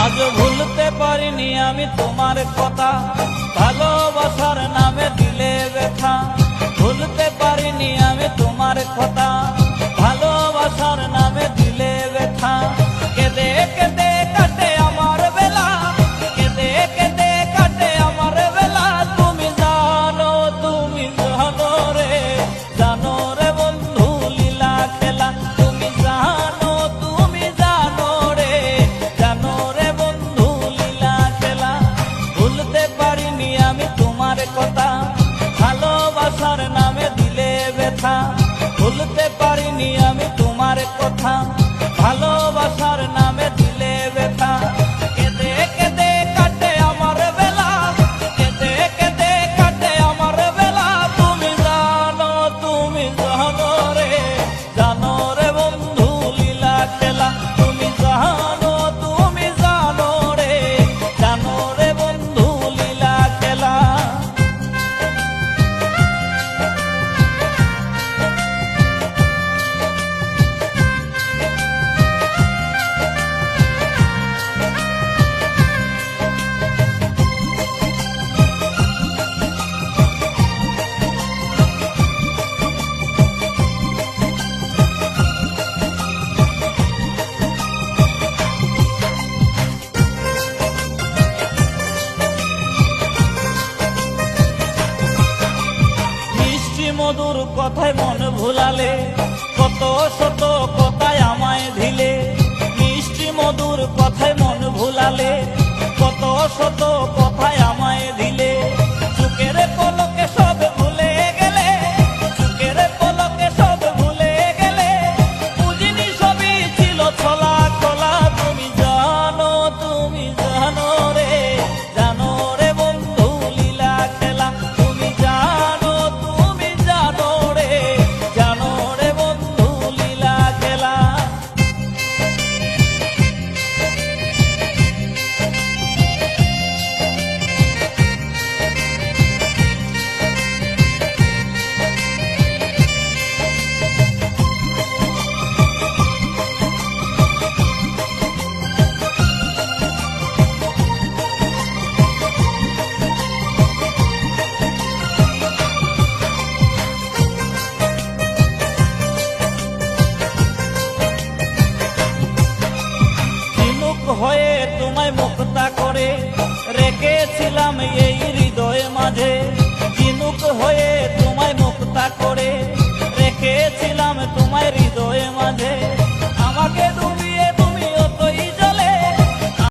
আজ ভুলতে পারিনি আমি তোমার কথা, ভালোবাসার নামে দিলে ব্যথা। ভুলতে পারিনি আমি তোমার কথা, ভালোবাসার নামে দিলে ব্যথা। কেঁদে কেঁদে কাটে আমার বেলা, কেঁদে কেঁদে কাটে আমার বেলা। তুমি জানো রে, জানো রে বন্ধু লীলা খেলা। তুমি জানো রে, জানো রে বন্ধু লীলা খেলা। ভুলতে পারিনি আমি তোমার কথা, ভালোবাসার নামে দিলে ব্যথা। ভুলতে পারিনি আমি তোমার কথা, ভালোবাসার নামে দিলে ব্যথা। কেঁদে কেঁদে কাটে আমার বেলা, কেঁদে কেঁদে কাটে আমার বেলা। তুমি জানো রে, জানো রে বন্ধু লীলা খেলা। তুমি জানো রে, জানো রে বন্ধু লীলা খেলা। মধুর কথায় মন ভুলালে, কত শত কথায় আমায় দিলে। মিষ্টি মধুর কথায় মন ভুলালে, কত শত কথায় আমায় দিলে। চোখের পলকে সব ভুলে গেলে, চোখের পলকে সব ভুলে গেলে। বুঝিনি সবই ছিল ছলা কলা। তুমি জানো রে, জানো রে বন্ধু লীলা খেলা। তুমি জানো রে, জানো রে বন্ধু লীলা খেলা। হয়ে তোমায় মুক্তা করে রেখেছিলাম এই হৃদয় মাঝে। ঝিনুক হয়ে তোমায় মুক্তা করে রেখেছিলাম তোমায় হৃদয় মাঝে। আমাকে তুমি